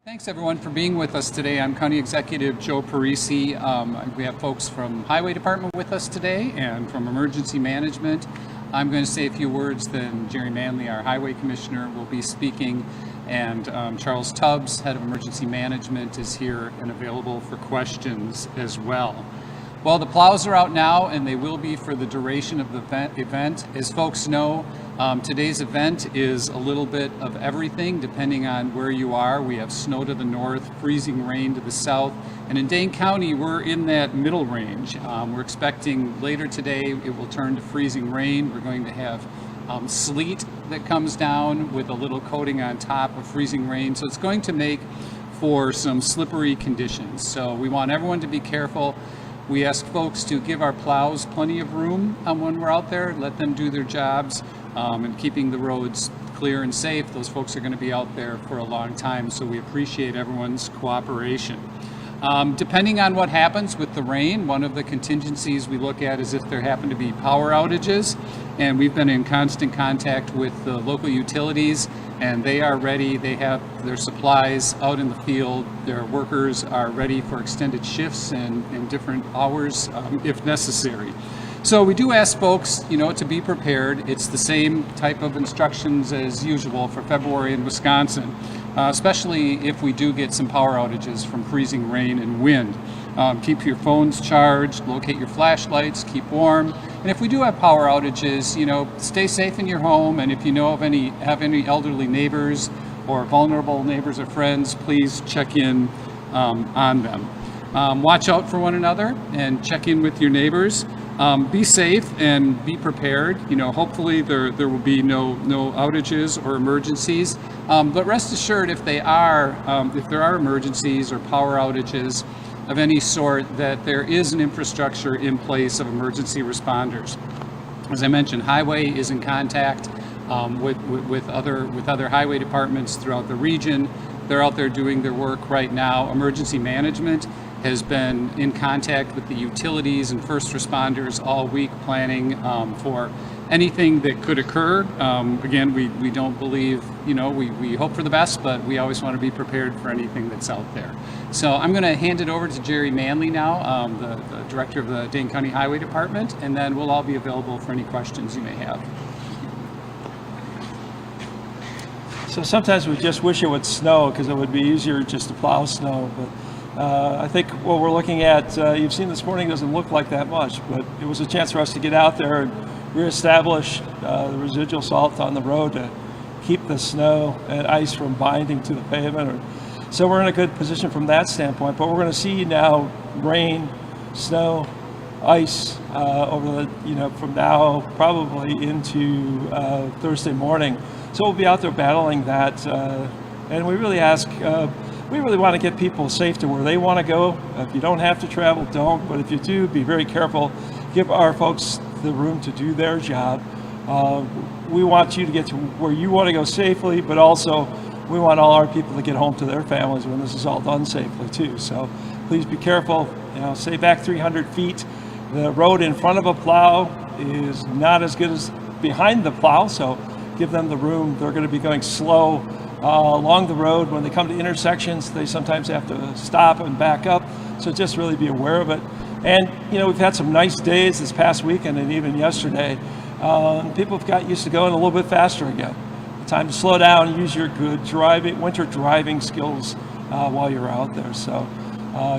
Thanks everyone for being with us today. I'm County Executive Joe Parisi. We have folks from Highway Department with us today and from Emergency Management. I'm going to say a few words, then Jerry Manley, our Highway Commissioner, will be speaking, and Charles Tubbs, Head of Emergency Management, is here and available for questions as well. Well, the plows are out now, and they will be for the duration of the event. As folks know, today's event is a little bit of everything depending on where you are. We have snow to the north, freezing rain to the south, and in Dane County we're in that middle range. We're expecting later today it will turn to freezing rain. We're going to have sleet that comes down with a little coating on top of freezing rain, so it's going to make for some slippery conditions. So we want everyone to be careful. We ask folks to give our plows plenty of room when we're out there, let them do their jobs, and keeping the roads clear and safe. Those folks are going to be out there for a long time, so we appreciate everyone's cooperation. Depending on what happens with the rain, one of the contingencies we look at is if there happen to be power outages, and we've been in constant contact with the local utilities, and they are ready. They have their supplies out in the field. Their workers are ready for extended shifts and different hours if necessary. So we do ask folks, to be prepared. It's the same type of instructions as usual for February in Wisconsin, especially if we do get some power outages from freezing rain and wind. Keep your phones charged, locate your flashlights, keep warm. And if we do have power outages, stay safe in your home. And if you know of have any elderly neighbors or vulnerable neighbors or friends, please check in on them. Watch out for one another and check in with your neighbors. Be safe and be prepared. Hopefully there will be no outages or emergencies. But rest assured, if there are emergencies or power outages of any sort, that there is an infrastructure in place of emergency responders. As I mentioned, Highway is in contact with other highway departments throughout the region. They're out there doing their work right now. Emergency Management has been in contact with the utilities and first responders all week, planning for anything that could occur. Again, we don't believe, we hope for the best, but we always want to be prepared for anything that's out there. So I'm going to hand it over to Jerry Manley now, the Director of the Dane County Highway Department, and then we'll all be available for any questions you may have. So sometimes we just wish it would snow because it would be easier just to plow snow, but I think what we're looking at, you've seen this morning, doesn't look like that much, but it was a chance for us to get out there and reestablish the residual salt on the road to keep the snow and ice from binding to the pavement. So we're in a good position from that standpoint, but we're going to see now rain, snow, ice over the, from now probably into Thursday morning. So we'll be out there battling that, and we really ask, we really want to get people safe to where they want to go. If you don't have to travel, don't. But if you do, be very careful. Give our folks the room to do their job. We want you to get to where you want to go safely, but also we want all our people to get home to their families when this is all done safely too. So please be careful. Stay back 300 feet. The road in front of a plow is not as good as behind the plow, so give them the room. They're going to be going slow along the road. When they come to intersections, they sometimes have to stop and back up, so just really be aware of it. And we've had some nice days this past weekend and even yesterday. People have got used to going a little bit faster again. Time to slow down and use your good winter driving skills while you're out there. So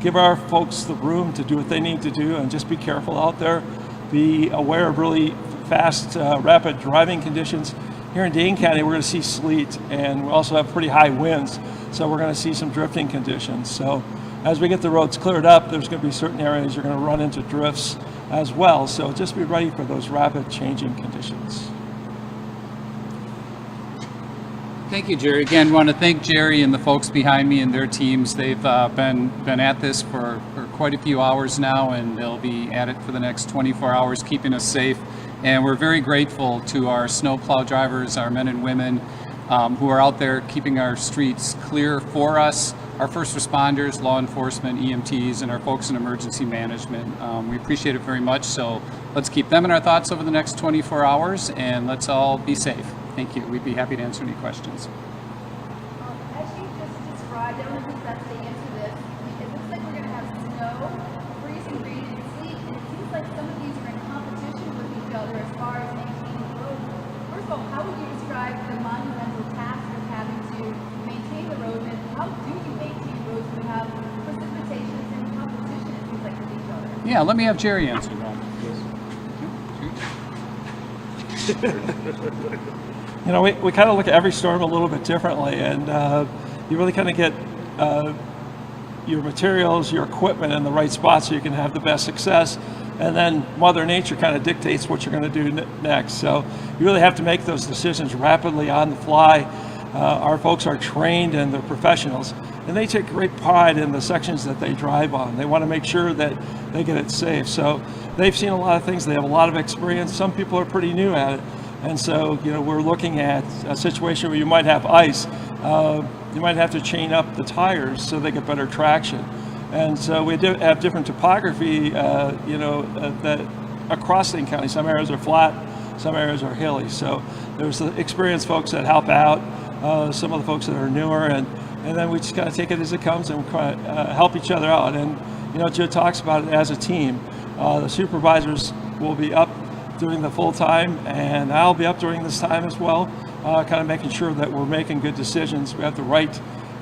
give our folks the room to do what they need to do, and just be careful out there. Be aware of really fast, rapid driving conditions. Here in Dane County, we're going to see sleet, and we also have pretty high winds, so we're going to see some drifting conditions. So as we get the roads cleared up, there's going to be certain areas you're going to run into drifts as well. So just be ready for those rapid changing conditions. Thank you, Jerry. Again, want to thank Jerry and the folks behind me and their teams. They've been at this for quite a few hours now, and they'll be at it for the next 24 hours, keeping us safe. And we're very grateful to our snowplow drivers, our men and women who are out there keeping our streets clear for us, our first responders, law enforcement, EMTs, and our folks in emergency management. We appreciate it very much, so let's keep them in our thoughts over the next 24 hours, and let's all be safe. Thank you. We'd be happy to answer any questions. As you just described, best to answer this. It looks like we're going to have snow, freezing rain, and sleet, and it seems like some of these are in competition with each other as far as maintaining the roads. First of all, how would you describe the monumental task of having to maintain the roads, and how do you maintain roads when you have precipitation and competition, it seems like, with each other? Yeah, let me have Jerry answer that. You know, we kind of look at every storm a little bit differently, and you really kind of get your materials, your equipment in the right spot so you can have the best success. And then Mother Nature kind of dictates what you're going to do next. So you really have to make those decisions rapidly on the fly. Our folks are trained and they're professionals, and they take great pride in the sections that they drive on. They want to make sure that they get it safe. So they've seen a lot of things. They have a lot of experience. Some people are pretty new at it. And so, you know, we're looking at a situation where you might have ice. You might have to chain up the tires so they get better traction. And so we have different topography, that across Dane County. Some areas are flat, some areas are hilly. So there's the experienced folks that help out, some of the folks that are newer, and then we just kind of take it as it comes and help each other out. And, you know, Joe talks about it as a team. The supervisors will be up doing the full time, and I'll be up during this time as well, kind of making sure that we're making good decisions. We have the right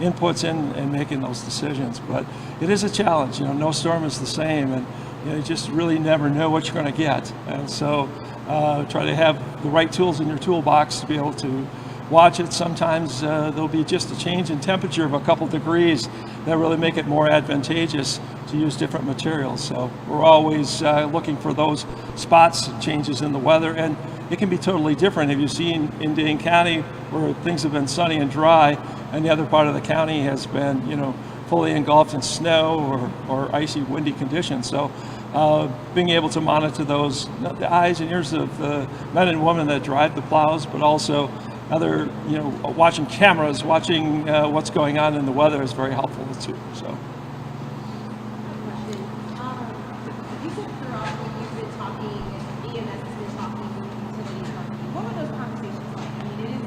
inputs in making those decisions. But it is a challenge. You know, no storm is the same, and you just really never know what you're going to get. And so try to have the right tools in your toolbox to be able to watch it. Sometimes there'll be just a change in temperature of a couple degrees that really make it more advantageous to use different materials. So we're always looking for those spots, changes in the weather, and it can be totally different. Have you seen in Dane County where things have been sunny and dry, and the other part of the county has been, you know, fully engulfed in snow or icy, windy conditions. So being able to monitor those, the eyes and ears of the men and women that drive the plows, but also other, you know, watching cameras, watching what's going on in the weather is very helpful too. So. You said throughout when you've been talking, EMS has been talking, utilities talking. What were those conversations like? I mean, it is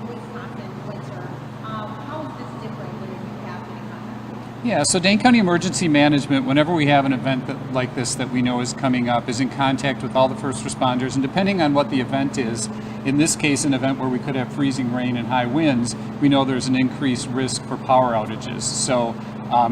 Wisconsin winter. How is this different when you have been in contact? Yeah, so Dane County Emergency Management, whenever we have an event like this that we know is coming up, is in contact with all the first responders. And depending on what the event is, in this case, an event where we could have freezing rain and high winds, we know there's an increased risk for power outages. So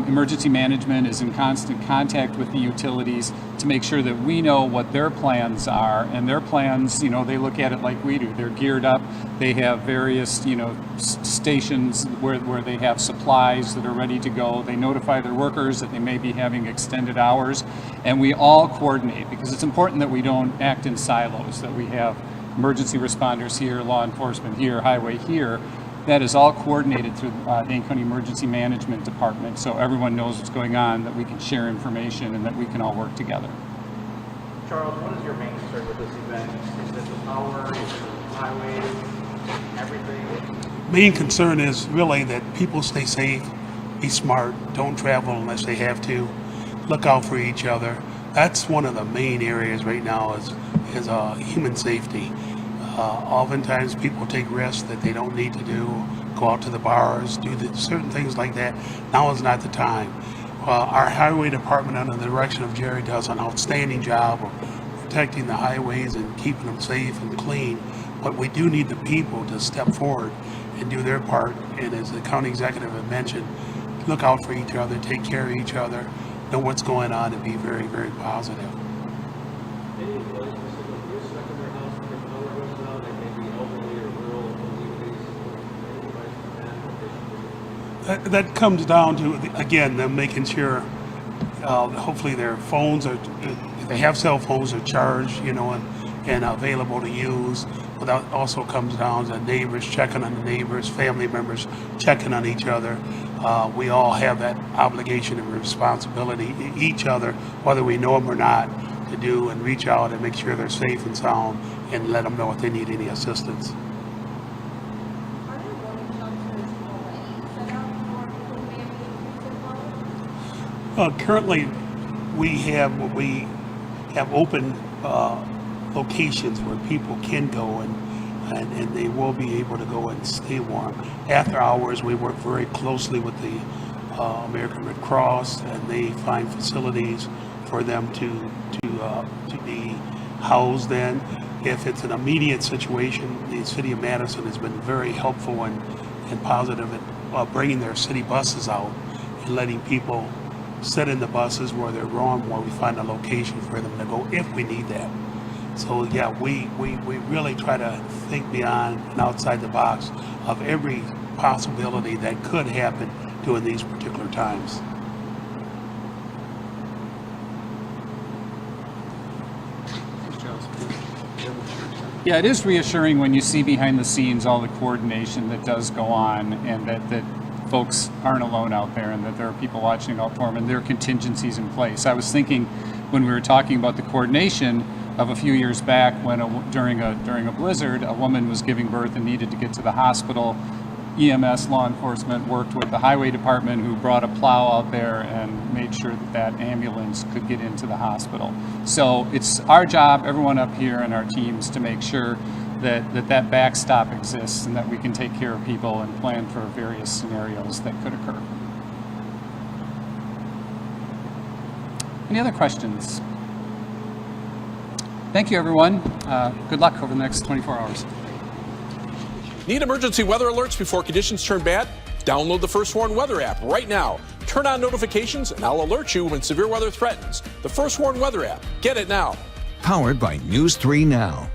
emergency management is in constant contact with the utilities to make sure that we know what their plans are. And their plans, you know, they look at it like we do. They're geared up. They have various, you know, stations where they have supplies that are ready to go. They notify their workers that they may be having extended hours. And we all coordinate, because it's important that we don't act in silos, that we have emergency responders here, law enforcement here, highway here. That is all coordinated through Dane County Emergency Management Department, so everyone knows what's going on, that we can share information, and that we can all work together. Charles, what is your main concern with this event? Is it the power, is it the highways, everything? Main concern is really that people stay safe, be smart, don't travel unless they have to, look out for each other. That's one of the main areas right now is human safety. Oftentimes people take risks that they don't need to do, go out to the bars, do certain things like that. Now is not the time. Our highway department under the direction of Jerry does an outstanding job of protecting the highways and keeping them safe and clean. But we do need the people to step forward and do their part. And as the county executive had mentioned, look out for each other, take care of each other, know what's going on, and be very, very positive. That comes down to, again, them making sure, hopefully their phones are, if they have cell phones, are charged, you know, and available to use. But that also comes down to neighbors checking on the neighbors, family members checking on each other. We all have that obligation and responsibility, each other, whether we know them or not, to do and reach out and make sure they're safe and sound and let them know if they need any assistance. Are there warning shelters already set up for people who may have been so close? Currently, we have open locations where people can go and they will be able to go and stay warm. After hours, we work very closely with the American Red Cross, and they find facilities for them to be housed in. If it's an immediate situation, the city of Madison has been very helpful and positive at bringing their city buses out and letting people sit in the buses where they're wrong, where we find a location for them to go if we need that. So yeah, we really try to think beyond and outside the box of every possibility that could happen during these particular times. Yeah, it is reassuring when you see behind the scenes all the coordination that does go on, and that folks aren't alone out there, and that there are people watching out for them, and there are contingencies in place. I was thinking when we were talking about the coordination of a few years back when during a blizzard, a woman was giving birth and needed to get to the hospital. EMS, law enforcement, worked with the highway department, who brought a plow out there and made sure that ambulance could get into the hospital. So it's our job, everyone up here and our teams, to make sure that backstop exists and that we can take care of people and plan for various scenarios that could occur. Any other questions? Thank you, everyone. Good luck over the next 24 hours. Need emergency weather alerts before conditions turn bad? Download the First Warn Weather app right now. Turn on notifications and I'll alert you when severe weather threatens. The First Warn Weather app. Get it now. Powered by News 3 Now.